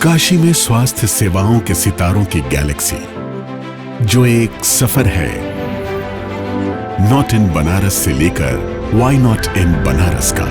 काशी में स्वास्थ्य सेवाओं के सितारों की गैलेक्सी, जो एक सफर है नॉट इन बनारस से लेकर व्हाई नॉट इन बनारस का।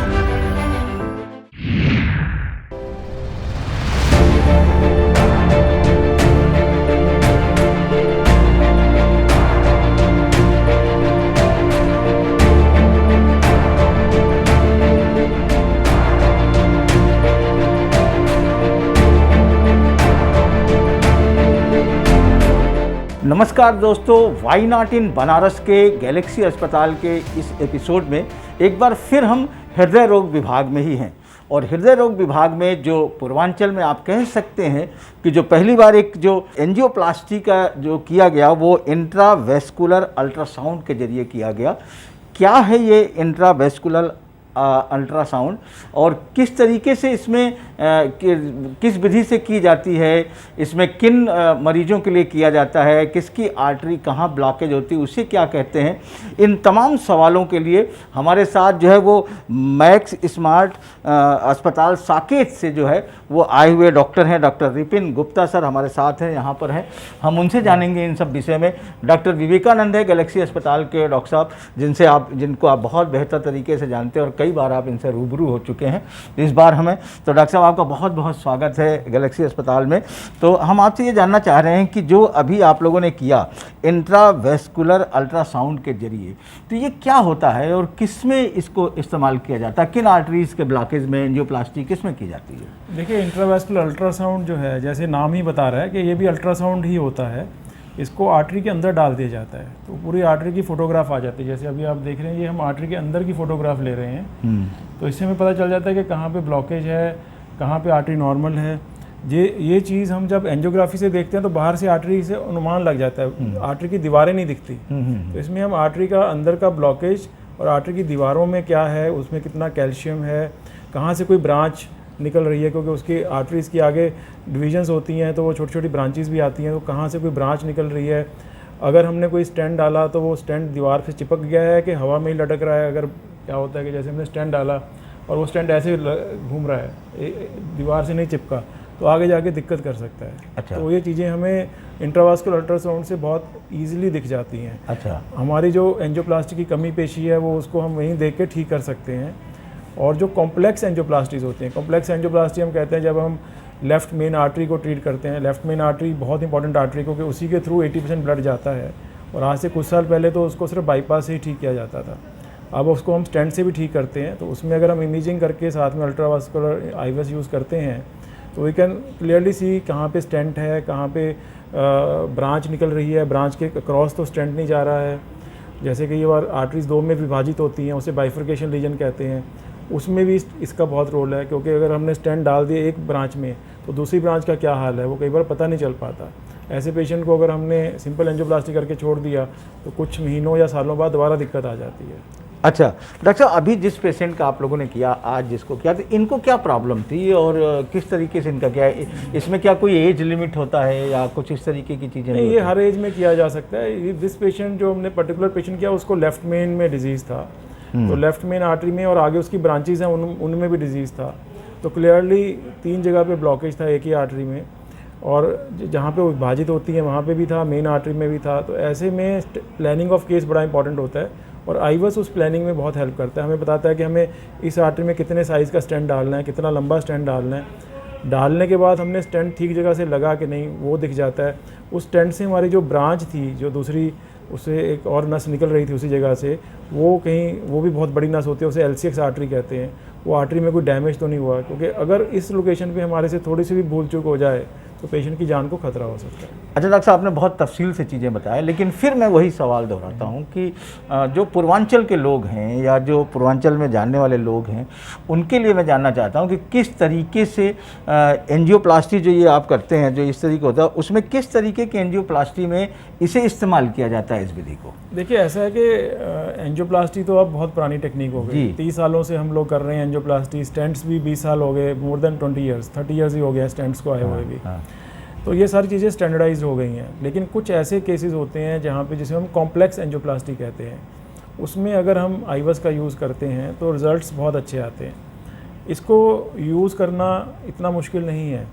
नमस्कार दोस्तों, व्हाई नॉट इन बनारस के गैलेक्सी अस्पताल के इस एपिसोड में एक बार फिर हम हृदय रोग विभाग में ही हैं। और हृदय रोग विभाग में जो पूर्वांचल में आप कह सकते हैं कि जो पहली बार एक जो एंजियोप्लास्टी का जो किया गया वो इंट्रावेस्कुलर अल्ट्रासाउंड के जरिए किया गया। क्या है ये इंट्रावेस्कुलर अल्ट्रासाउंड और किस तरीके से इसमें किस विधि से की जाती है, इसमें किन मरीजों के लिए किया जाता है, किसकी आर्टरी कहाँ ब्लॉकेज होती है, उसे क्या कहते हैं, इन तमाम सवालों के लिए हमारे साथ जो है वो मैक्स स्मार्ट अस्पताल साकेत से जो है वो आए हुए डॉक्टर हैं। डॉक्टर रिपिन गुप्ता सर हमारे साथ हैं, यहाँ पर हैं। हम उनसे जानेंगे इन सब विषय में। डॉक्टर विवेकानंद है गैलेक्सी अस्पताल के डॉक्टर साहब, जिनको आप बहुत बेहतर तरीके से जानते हैं और कई बार आप इनसे रूबरू हो चुके हैं इस बार हमें। तो डॉक्टर साहब आपका बहुत बहुत स्वागत है गैलेक्सी अस्पताल में। तो हम आपसे ये जानना चाह रहे हैं कि जो अभी आप लोगों ने किया इंट्रावेस्कुलर अल्ट्रासाउंड के जरिए, तो ये क्या होता है और किस में इसको इस्तेमाल किया जाता है, किन आर्टरीज के ब्लॉकेज में एंजियोप्लास्टी किस में की जाती है? देखिए, इंट्रावेस्कुलर अल्ट्रासाउंड जो है, जैसे नाम ही बता रहा है कि ये भी अल्ट्रासाउंड ही होता है। इसको आर्टरी के अंदर डाल दिया जाता है तो पूरी आर्टरी की फ़ोटोग्राफ आ जाती है। जैसे अभी आप देख रहे हैं, ये हम आर्टरी के अंदर की फ़ोटोग्राफ ले रहे हैं। तो इससे हमें पता चल जाता है कि कहाँ पे ब्लॉकेज है, कहाँ पे आर्टरी नॉर्मल है। ये चीज़ हम जब एंजियोग्राफी से देखते हैं तो बाहर से आर्टरी से अनुमान लग जाता है, आर्टरी की दीवारें नहीं दिखती। तो इसमें हम आर्टरी का अंदर का ब्लॉकेज और आर्टरी की दीवारों में क्या है, उसमें कितना कैल्शियम है, कहाँ से कोई ब्रांच निकल रही है, क्योंकि उसकी आर्टरीज़ की आगे डिवीजन्स होती हैं तो वो छोटी छोटी ब्रांचेस भी आती हैं। तो कहाँ से कोई ब्रांच निकल रही है, अगर हमने कोई स्टैंड डाला तो वो स्टैंड दीवार से चिपक गया है कि हवा में ही लटक रहा है। अगर क्या होता है कि जैसे हमने स्टैंड डाला और वो स्टैंड ऐसे घूम रहा है, दीवार से नहीं चिपका, तो आगे जाके दिक्कत कर सकता है। अच्छा। तो ये चीज़ें हमें इंट्रावास्कुलर अल्ट्रासाउंड से बहुत ईजिली दिख जाती हैं। अच्छा। हमारी जो एंजियोप्लास्टी की कमी पेशी है वो उसको हम वहीं देख के ठीक कर सकते हैं। और जो कॉम्प्लेक्स एंजियोप्लास्टीज होती हैं, कॉम्प्लेक्स एंजियोप्लास्टी हम कहते हैं जब हम लेफ़्ट मेन आर्टरी को ट्रीट करते हैं। लेफ़्ट मेन आर्टरी बहुत इंपॉर्टेंट आर्टरी, क्योंकि उसी के थ्रू 80% ब्लड जाता है। और आज से कुछ साल पहले तो उसको सिर्फ बाईपास से ही ठीक किया जाता था, अब उसको हम स्टेंट से भी ठीक करते हैं। तो उसमें अगर हम इमेजिंग करके साथ में अल्ट्रावास्कुलर आईवेस यूज़ करते हैं तो वी कैन क्लियरली सी कहाँ पे स्टेंट है, कहाँ पे ब्रांच निकल रही है, ब्रांच के क्रॉस तो स्टेंट नहीं जा रहा है। जैसे कि ये बार आर्टरीज दो में विभाजित होती हैं, उसे बाइफर्केशन रीजन कहते हैं, उसमें भी इसका बहुत रोल है। क्योंकि अगर हमने स्टेंट डाल दिए एक ब्रांच में तो दूसरी ब्रांच का क्या हाल है वो कई बार पता नहीं चल पाता। ऐसे पेशेंट को अगर हमने सिंपल एंजियोप्लास्टी करके छोड़ दिया तो कुछ महीनों या सालों बाद दोबारा दिक्कत आ जाती है। अच्छा डॉक्टर साहब, अभी जिस पेशेंट का आप लोगों ने किया, आज जिसको किया, तो इनको क्या प्रॉब्लम थी और किस तरीके से इनका क्या है? इसमें क्या कोई एज लिमिट होता है या कुछ इस तरीके की चीज़ें? नहीं, ये हर एज में किया जा सकता है। दिस पेशेंट जो हमने पर्टिकुलर पेशेंट किया उसको लेफ्ट मेन में डिजीज़ था, तो लेफ्ट मेन आर्टरी में और आगे उसकी ब्रांचेज हैं उनमें भी डिजीज़ था। तो क्लियरली 3 जगह पे ब्लॉकेज था एक ही आर्टरी में, और जहाँ पे वो विभाजित होती है वहाँ पे भी था, मेन आर्टरी में भी था। तो ऐसे में प्लानिंग ऑफ केस बड़ा इंपॉर्टेंट होता है और आईवेस उस प्लानिंग में बहुत हेल्प करता है। हमें बताता है कि हमें इस आर्टरी में कितने साइज़ का स्टेंट डालना है, कितना लंबा स्टेंट डालना है। डालने के बाद हमने स्टेंट ठीक जगह से लगा कि नहीं वो दिख जाता है। उस स्टेंट से हमारी जो ब्रांच थी, जो दूसरी उससे एक और नस निकल रही थी उसी जगह से, वो कहीं वो भी बहुत बड़ी नस होती है, उसे LCX आर्टरी कहते हैं। वो आर्टरी में कोई डैमेज तो नहीं हुआ, क्योंकि अगर इस लोकेशन पे हमारे से थोड़ी सी भी भूल चूक हो जाए तो पेशेंट की जान को खतरा हो सकता है। अच्छा डॉक्टर साहब, आपने बहुत तफसील से चीज़ें बताएं, लेकिन फिर मैं वही सवाल दोहराता हूँ कि जो पूर्वांचल के लोग हैं या जो पूर्वांचल में जानने वाले लोग हैं, उनके लिए मैं जानना चाहता हूँ कि किस तरीके से एंजियोप्लास्टी जो ये आप करते हैं, जो इस तरीके होता है, उसमें किस तरीके की एंजियोप्लास्टी में इसे इस्तेमाल किया जाता है इस विधि को? देखिए, ऐसा है कि एंजियोप्लास्टी तो अब बहुत पुरानी टेक्निक हो गई, 30 सालों से हम लोग कर रहे हैं एंजियोप्लास्टी। स्टेंट्स भी 20 साल हो गए, more than 20 years, 30 years he हो गए स्टेंट्स को आए हुए भी। तो ये सारी चीज़ें स्टैंडर्डाइज हो गई हैं। लेकिन कुछ ऐसे केसेस होते हैं जहाँ पे जिसे हम कॉम्प्लेक्स एंजियोप्लास्टी कहते हैं, उसमें अगर हम आईवेस का यूज़ करते हैं तो रिज़ल्ट्स बहुत अच्छे आते हैं। इसको यूज़ करना इतना मुश्किल नहीं है।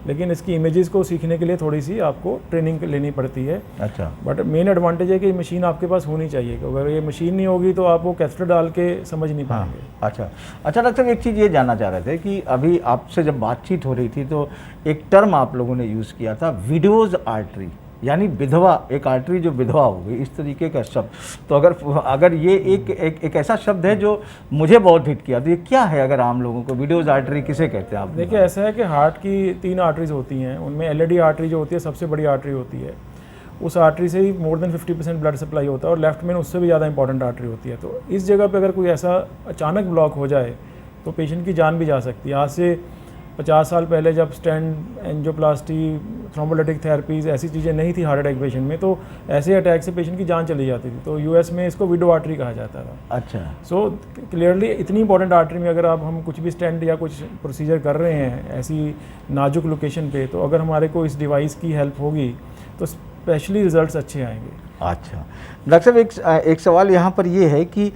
लेकिन इसकी इमेजेस को सीखने के लिए थोड़ी सी आपको ट्रेनिंग लेनी पड़ती है। अच्छा। बट मेन एडवांटेज है कि मशीन आपके पास होनी चाहिए, अगर ये मशीन नहीं होगी तो आप वो कैथेटर डाल के समझ नहीं पाएंगे। अच्छा अच्छा डॉक्टर साहब, एक चीज़ ये जानना चाह रहे थे कि अभी आपसे जब बातचीत हो रही थी तो एक टर्म आप लोगों ने यूज़ किया था, विडोज आर्टरी, यानी विधवा, एक आर्टरी जो विधवा हो गई, इस तरीके का शब्द। तो अगर ये एक ऐसा शब्द है जो मुझे बहुत हिट किया, तो ये क्या है अगर आम लोगों को विडोज आर्टरी किसे कहते हैं आप? देखिए ऐसा है कि हार्ट की 3 आर्टरीज होती हैं, उनमें एलएडी आर्टरी जो होती है सबसे बड़ी आर्टरी होती है, उस आर्टरी से ही मोर देन 50% ब्लड सप्लाई होता है, और लेफ्ट में उससे भी ज़्यादा इंपॉर्टेंट आर्टरी होती है। तो इस जगह पे अगर कोई ऐसा अचानक ब्लॉक हो जाए तो पेशेंट की जान भी जा सकती है। आज से 50 साल पहले जब स्टेंट, एंजियोप्लास्टी, थ्रोम्बोलिटिक थेरेपीज़ ऐसी चीज़ें नहीं थी हार्ट अटैक पेशेंट में, तो ऐसे अटैक से पेशेंट की जान चली जाती थी। तो यूएस में इसको विडो आर्टरी कहा जाता था। अच्छा। सो क्लियरली इतनी इंपॉर्टेंट आर्टरी में अगर हम कुछ भी स्टेंट या कुछ प्रोसीजर कर रहे हैं ऐसी नाजुक लोकेशन पे, तो अगर हमारे को इस डिवाइस की हेल्प होगी तो स्पेशली रिजल्ट्स अच्छे आएंगे। अच्छा डॉक्टर साहब, एक सवाल यहाँ पर ये है कि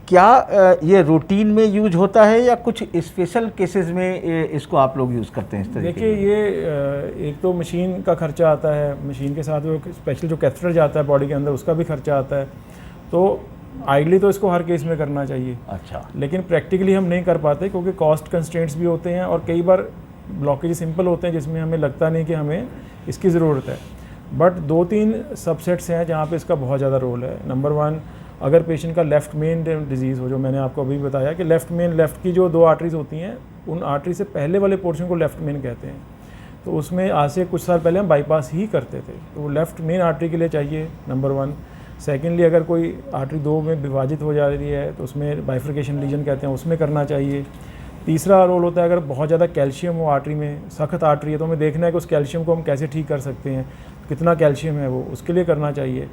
क्या ये रूटीन में यूज होता है या कुछ स्पेशल केसेस में इसको आप लोग यूज़ करते हैं इस तरीके? देखिए ये एक तो मशीन का खर्चा आता है, मशीन के साथ वो स्पेशल जो कैथेटर जाता है बॉडी के अंदर उसका भी खर्चा आता है। तो आइडली तो इसको हर केस में करना चाहिए। अच्छा। लेकिन प्रैक्टिकली हम नहीं कर पाते क्योंकि कॉस्ट कंस्ट्रेंट्स भी होते हैं, और कई बार ब्लॉकेज सिंपल होते हैं जिसमें हमें लगता नहीं कि हमें इसकी ज़रूरत है। बट 2-3 सबसेट्स हैं जहाँ पे इसका बहुत ज़्यादा रोल है। नंबर 1, अगर पेशेंट का लेफ़्ट मेन डिजीज़ हो, जो मैंने आपको अभी बताया कि लेफ़्ट की जो 2 आर्टरीज होती हैं, उन आर्टरी से पहले वाले पोर्शन को लेफ़्ट मेन कहते हैं। तो उसमें आज से कुछ साल पहले हम बाईपास ही करते थे, तो वो लेफ़्ट मेन आर्टरी के लिए चाहिए, नंबर 1। सेकेंडली, अगर कोई आर्टरी 2 में विभाजित हो जा रही है तो उसमें बाइफर्केशन लीजन कहते हैं, उसमें करना चाहिए। तीसरा रोल होता है अगर बहुत ज़्यादा कैल्शियम हो आर्टरी में, सख्त आर्टरी है, तो हमें देखना है कि उस कैल्शियम को हम कैसे ठीक कर सकते हैं, कितना कैल्शियम है वो, उसके लिए करना चाहिए।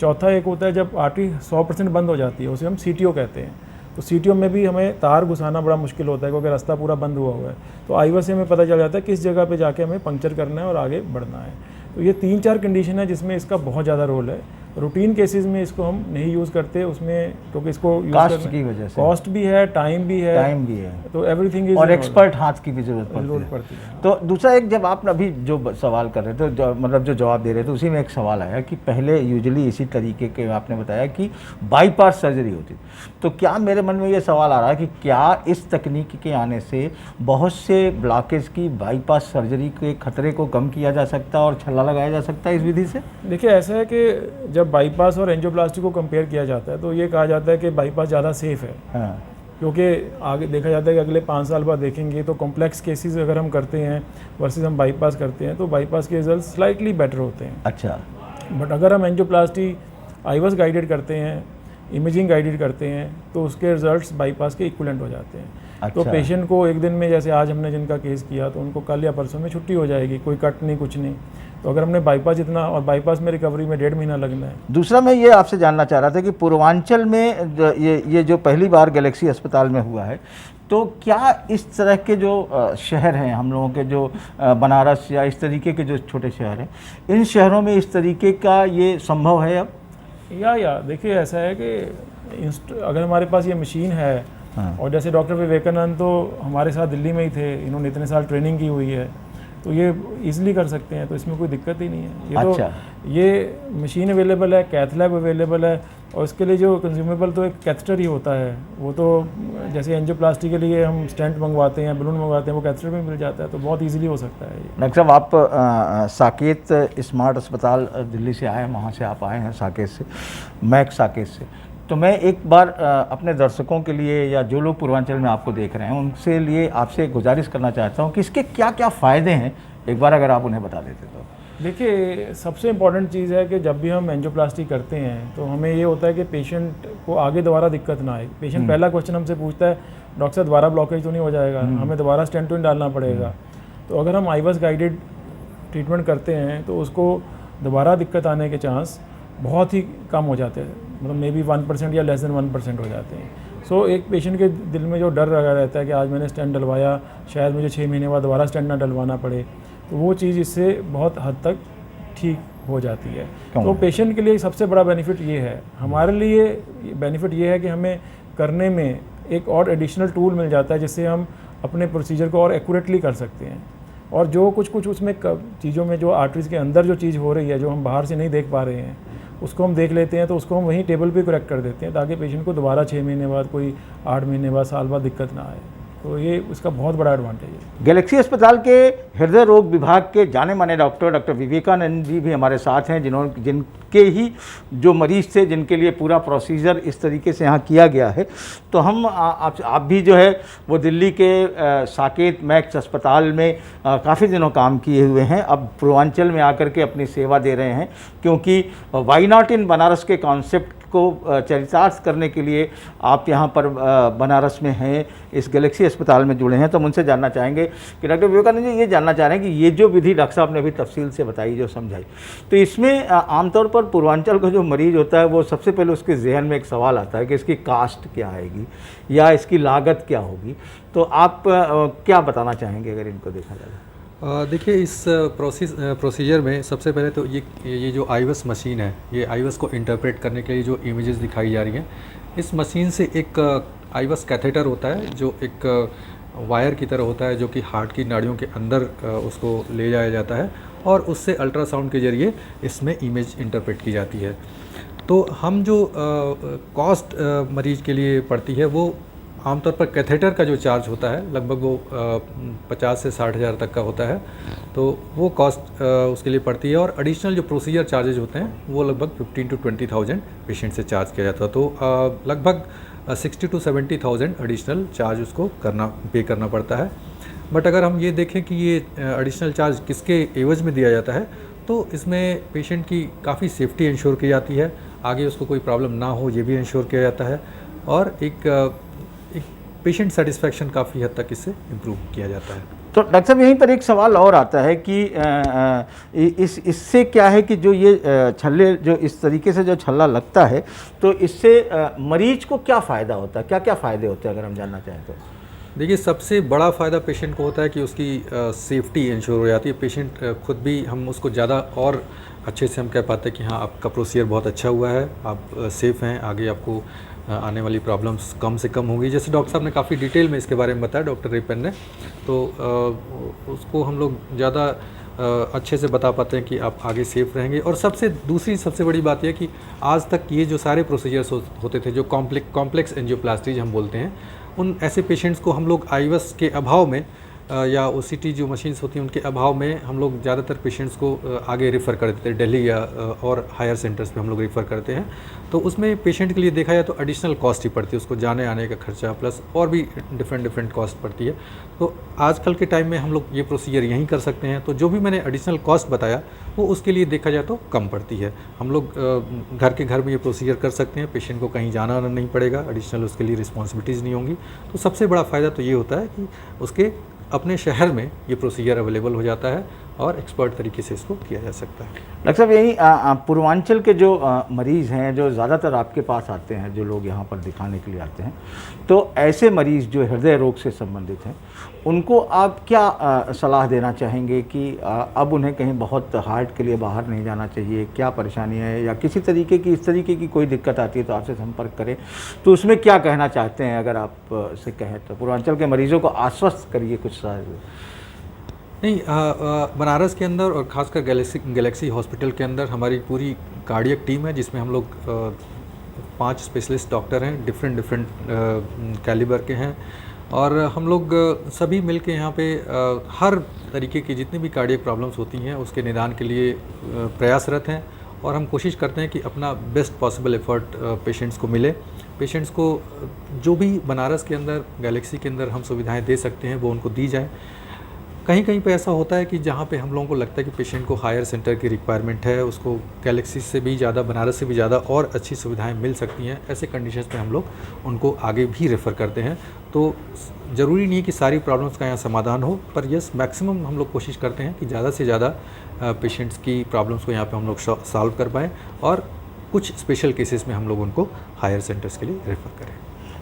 चौथा एक होता है जब आर्टरी 100% बंद हो जाती है, उसे हम सीटीओ कहते हैं। तो सीटीओ में भी हमें तार घुसाना बड़ा मुश्किल होता है क्योंकि रास्ता पूरा बंद हुआ है। तो आईवा से हमें पता चल जाता है किस जगह पे जाके हमें पंक्चर करना है और आगे बढ़ना है। तो ये 3-4 कंडीशन है जिसमें इसका बहुत ज़्यादा रोल है। रूटीन केसेस में इसको हम नहीं यूज़ करते उसमें, क्योंकि इसको कॉस्ट की वजह से, कॉस्ट भी है, टाइम भी है, तो एवरीथिंग इज, और एक्सपर्ट हाथ की भी जरूरत पड़ती है। तो दूसरा एक, जब आप अभी जो सवाल कर रहे थे, जो जवाब दे रहे थे, उसी में एक सवाल आया कि पहले यूजुअली इसी तरीके के आपने बताया कि बाईपास सर्जरी होती, तो क्या मेरे मन में ये सवाल आ रहा है कि क्या इस तकनीक के आने से बहुत से ब्लॉकेज की बाईपास सर्जरी के खतरे को कम किया जा सकता है और छल्ला लगाया जा सकता है इस विधि से? देखिए ऐसा है कि जब बाईपास और एंजियोप्लास्टी को कंपेयर किया जाता है तो ये कहा जाता है कि बाईपास ज़्यादा सेफ है। हाँ। क्योंकि आगे देखा जाता है कि अगले 5 साल बाद देखेंगे तो कॉम्प्लेक्स केसेस अगर हम करते हैं वर्सेस हम बाईपास करते हैं तो बाईपास के रिजल्ट स्लाइटली बेटर होते हैं। अच्छा। बट अगर हम एंजियोप्लास्टी आईवास गाइडेड करते हैं, इमेजिंग गाइडेड करते हैं, तो उसके रिजल्ट्स बाईपास के इक्विवेलेंट हो जाते हैं। अच्छा। तो पेशेंट को एक दिन में, जैसे आज हमने जिनका केस किया, तो उनको कल या परसों में छुट्टी हो जाएगी, कोई कट नहीं, कुछ नहीं। तो अगर हमने बाईपास जितना, और बाईपास में रिकवरी में 1.5 महीना लगना है। दूसरा मैं ये आपसे जानना चाह रहा था कि पूर्वांचल में ये जो पहली बार गैलेक्सी अस्पताल में हुआ है, तो क्या इस तरह के जो शहर हैं हम लोगों के, जो बनारस या इस तरीके के जो छोटे शहर हैं, इन शहरों में इस तरीके का ये संभव है अब? या देखिए ऐसा है कि अगर हमारे पास ये मशीन है, हाँ। और जैसे डॉक्टर विवेकानंद तो हमारे साथ दिल्ली में ही थे, इन्होंने इतने साल ट्रेनिंग की हुई है, तो ये इजीली कर सकते हैं, तो इसमें कोई दिक्कत ही नहीं है। ये अच्छा। तो ये मशीन अवेलेबल है, कैथ लैब अवेलेबल है, और इसके लिए जो कंज्यूमेबल तो एक कैथेटर ही होता है। वो तो जैसे एंजियोप्लास्टी के लिए हम स्टेंट मंगवाते हैं, बलून मंगवाते हैं, वो कैथेटर में मिल जाता है, तो बहुत ईजिली हो सकता है। डॉक्टर साहब, आप साकेत स्मार्ट अस्पताल दिल्ली से आए हैं, वहाँ से आप आए हैं साकेत से, मैक साकेत से। तो मैं एक बार अपने दर्शकों के लिए या जो लोग पूर्वांचल में आपको देख रहे हैं उनसे लिए आपसे गुजारिश करना चाहता हूँ कि इसके क्या क्या फ़ायदे हैं, एक बार अगर आप उन्हें बता देते तो। देखिए सबसे इम्पॉर्टेंट चीज़ है कि जब भी हम एंजियोप्लास्टी करते हैं तो हमें ये होता है कि पेशेंट को आगे दोबारा दिक्कत ना आए। पेशेंट पहला क्वेश्चन हमसे पूछता है, डॉक्टर साहब दोबारा ब्लॉकेज तो नहीं हो जाएगा, हमें दोबारा स्टेंट तो नहीं डालना पड़ेगा। तो अगर हम आईवास गाइडेड ट्रीटमेंट करते हैं तो उसको दोबारा दिक्कत आने के चांस बहुत ही कम हो जाते हैं, मतलब मे बी 1% या लेस देन 1% हो जाते हैं। सो एक पेशेंट के दिल में जो डर लगा रहता है कि आज मैंने स्टेंट डलवाया, शायद मुझे 6 महीने बाद दोबारा स्टेंट ना डलवाना पड़े, तो वो चीज़ इससे बहुत हद तक ठीक हो जाती है। तो पेशेंट के लिए सबसे बड़ा बेनिफिट ये है। हमारे लिए बेनिफिट ये है कि हमें करने में एक और एडिशनल टूल मिल जाता है जिससे हम अपने प्रोसीजर को और एक्यूरेटली कर सकते हैं। और जो कुछ उसमें चीज़ों में जो आर्टरीज के अंदर जो चीज़ हो रही है, जो हम बाहर से नहीं देख पा रहे हैं, उसको हम देख लेते हैं, तो उसको हम वहीं टेबल पे करेक्ट कर देते हैं, ताकि पेशेंट को दोबारा 6 महीने बाद, कोई 8 महीने बाद, साल बाद दिक्कत ना आए। तो ये उसका बहुत बड़ा एडवांटेज है। गैलेक्सी अस्पताल के हृदय रोग विभाग के जाने माने डॉक्टर विवेकानंद जी भी हमारे साथ हैं, जिनके ही जो मरीज थे, जिनके लिए पूरा प्रोसीजर इस तरीके से यहाँ किया गया है। तो हम आप भी जो है वो दिल्ली के साकेत मैक्स अस्पताल में काफ़ी दिनों काम किए हुए हैं, अब पूर्वांचल में आकर के अपनी सेवा दे रहे हैं, क्योंकि वाई नॉट इन बनारस के कॉन्सेप्ट को चरितार्थ करने के लिए आप यहाँ पर बनारस में हैं, इस गैलेक्सी अस्पताल में जुड़े हैं। तो हम उनसे जानना चाहेंगे कि डॉक्टर विवेकानंद जी, ये जानना चाह रहे हैं कि ये जो विधि डॉक्टर साहब ने अभी तफसील से बताई, जो समझाई, तो इसमें आमतौर पर पूर्वांचल का जो मरीज होता है वो सबसे पहले उसके जहन में एक सवाल आता है कि इसकी कास्ट क्या आएगी या इसकी लागत क्या होगी। तो आप क्या बताना चाहेंगे अगर इनको देखा जाए? देखिए, इस प्रोसीजर में सबसे पहले तो ये जो आईवस मशीन है, ये आईवस को इंटरप्रेट करने के लिए जो इमेजेस दिखाई जा रही हैं, इस मशीन से एक आईवस कैथेटर होता है जो एक वायर की तरह होता है, जो कि हार्ट की नाड़ियों के अंदर उसको ले जाया जाता है और उससे अल्ट्रासाउंड के ज़रिए इसमें इमेज इंटरप्रेट की जाती है। तो हम जो कॉस्ट मरीज के लिए पड़ती है, वो आमतौर पर कैथेटर का जो चार्ज होता है लगभग वो 50 से 60 हज़ार तक का होता है, तो वो कॉस्ट उसके लिए पड़ती है। और एडिशनल जो प्रोसीजर चार्जेज होते हैं वो लगभग 15 to 20,000 पेशेंट से चार्ज किया जाता है। तो लगभग 60 to 70,000 एडिशनल चार्ज उसको पे करना पड़ता है। बट अगर हम ये देखें कि ये एडिशनल चार्ज किसके एवज में दिया जाता है, तो इसमें पेशेंट की काफ़ी सेफ्टी इंश्योर की जाती है, आगे उसको कोई प्रॉब्लम ना हो ये भी इंश्योर किया जाता है, और एक पेशेंट सेटिस्फैक्शन काफ़ी हद तक इससे इम्प्रूव किया जाता है। तो डॉक्टर साहब, यहीं पर एक सवाल और आता है कि इससे क्या है कि जो ये छल्ले, जो इस तरीके से जो छल्ला लगता है, तो इससे मरीज को क्या फ़ायदा होता है, क्या क्या फ़ायदे होते हैं अगर हम जानना चाहें तो? देखिए, सबसे बड़ा फ़ायदा पेशेंट को होता है कि उसकी सेफ्टी इंश्योर हो जाती है। पेशेंट खुद भी, हम उसको ज़्यादा और अच्छे से हम कह पाते हैं कि हाँ, आपका प्रोसीजर बहुत अच्छा हुआ है, आप सेफ़ हैं, आगे आपको आने वाली प्रॉब्लम्स कम से कम होंगी। जैसे डॉक्टर साहब ने काफ़ी डिटेल में इसके बारे में बताया, डॉक्टर रिपेन ने, तो उसको हम लोग ज़्यादा अच्छे से बता पाते हैं कि आप आगे सेफ़ रहेंगे। और दूसरी सबसे बड़ी बात यह कि आज तक ये जो सारे प्रोसीजर्स होते थे, जो कॉम्प्लेक्स एंजियोप्लास्टी हम बोलते हैं, उन ऐसे पेशेंट्स को हम लोग आईवस के अभाव में या ओसीटी जो मशीन्स होती हैं उनके अभाव में हम लोग ज़्यादातर पेशेंट्स को आगे रेफ़र कर देते हैं, दिल्ली या और हायर सेंटर्स पे हम लोग रेफ़र करते हैं। तो उसमें पेशेंट के लिए देखा जाए तो एडिशनल कॉस्ट ही पड़ती है, उसको जाने आने का खर्चा प्लस और भी डिफरेंट कॉस्ट पड़ती है। तो आजकल के टाइम में हम लोग ये प्रोसीजर यहीं कर सकते हैं, तो जो भी मैंने एडिशनल कॉस्ट बताया वो उसके लिए देखा जाए तो कम पड़ती है। हम लोग घर के घर में ये प्रोसीजर कर सकते हैं, पेशेंट को कहीं जाना नहीं पड़ेगा, एडिशनल उसके लिए रिस्पॉन्सिबिलिटीज़ नहीं होंगी। तो सबसे बड़ा फ़ायदा तो ये होता है कि उसके अपने शहर में ये प्रोसीजर अवेलेबल हो जाता है और एक्सपर्ट तरीके से इसको किया जा सकता है। डॉक्टर साहब, यही पूर्वांचल के जो मरीज़ हैं, जो ज़्यादातर आपके पास आते हैं, जो लोग यहाँ पर दिखाने के लिए आते हैं, तो ऐसे मरीज़ जो हृदय रोग से संबंधित हैं, उनको आप क्या सलाह देना चाहेंगे कि अब उन्हें कहीं बहुत हार्ट के लिए बाहर नहीं जाना चाहिए, क्या परेशानी है, या किसी तरीके की, इस तरीके की कोई दिक्कत आती है तो आपसे संपर्क करें, तो उसमें क्या कहना चाहते हैं? अगर आप से कहें तो पूर्वांचल के मरीज़ों को आश्वस्त करिए कुछ नहीं, बनारस के अंदर और ख़ासकर गैलेक्सी हॉस्पिटल के अंदर हमारी पूरी कार्डियक टीम है, जिसमें हम लोग 5 स्पेशलिस्ट डॉक्टर हैं, डिफरेंट कैलिबर के हैं, और हम लोग सभी मिलके यहाँ पे हर तरीके की जितनी भी कार्डियक प्रॉब्लम्स होती हैं उसके निदान के लिए प्रयासरत हैं, और हम कोशिश करते हैं कि अपना बेस्ट पॉसिबल एफर्ट पेशेंट्स को मिले। पेशेंट्स को जो भी बनारस के अंदर, गैलेक्सी के अंदर हम सुविधाएं दे सकते हैं वो उनको दी जाएं। कहीं कहीं पे ऐसा होता है कि जहाँ पे हम लोगों को लगता है कि पेशेंट को हायर सेंटर की रिक्वायरमेंट है, उसको गैलेक्सी से भी ज़्यादा, बनारस से भी ज़्यादा और अच्छी सुविधाएं मिल सकती हैं, ऐसे कंडीशंस में हम लोग उनको आगे भी रेफ़र करते हैं। तो ज़रूरी नहीं है कि सारी प्रॉब्लम्स का यहाँ समाधान हो, पर यस, मैक्सिमम हम लोग कोशिश करते हैं कि ज़्यादा से ज़्यादा पेशेंट्स की प्रॉब्लम्स को यहाँ पर हम लोग सॉल्व कर पाएँ, और कुछ स्पेशल केसेस में हम लोग उनको हायर सेंटर्स के लिए रेफ़र करें।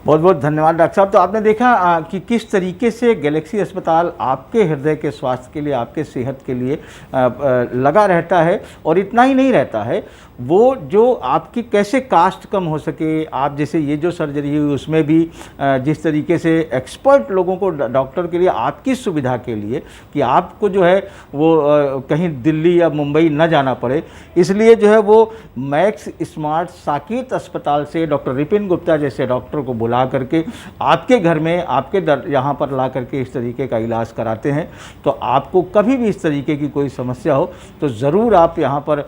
बहुत बहुत धन्यवाद डॉक्टर साहब। तो आपने देखा कि किस तरीके से गैलेक्सी अस्पताल आपके हृदय के स्वास्थ्य के लिए, आपके सेहत के लिए लगा रहता है। और इतना ही नहीं रहता है, वो जो आपकी कैसे कास्ट कम हो सके, आप जैसे ये जो सर्जरी हुई उसमें भी जिस तरीके से एक्सपर्ट लोगों को डॉक्टर के लिए आपकी सुविधा के लिए कि आपको जो है वो कहीं दिल्ली या मुंबई न जाना पड़े, इसलिए जो है वो मैक्स स्मार्ट साकेत अस्पताल से डॉक्टर रिपिन गुप्ता जैसे डॉक्टर को बुला करके आपके घर में, आपके यहाँ पर ला करके इस तरीके का इलाज कराते हैं। तो आपको कभी भी इस तरीके की कोई समस्या हो तो ज़रूर आप यहाँ पर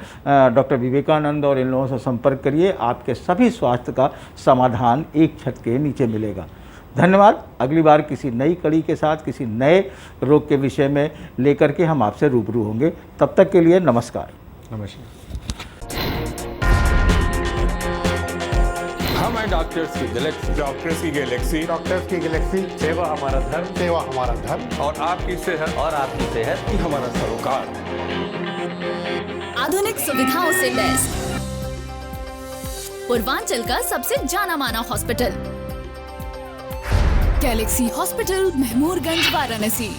डॉक्टर विवेकानंद और इन लोगों से संपर्क करिए, आपके सभी स्वास्थ्य का समाधान एक छत के नीचे मिलेगा। धन्यवाद। अगली बार किसी नई कड़ी के साथ, किसी नए रोग के विषय में लेकर के हम आपसे रूबरू होंगे। तब तक के लिए नमस्कार। नमस्कार। हम हैं डॉक्टर्स की गैलेक्सी। डॉक्टर्स की गैलेक्सी। डॉक्टर्स की गैलेक्सी। सेवा हमारा धर्म। सेवा हमारा धर्म। और आपकी सेहत ही हमारा सरोकार। आधुनिक सुविधाओं से लैस पूर्वांचल का सबसे जाना माना hospital Galaxy hospital, Mahmoorganj, Varanasi.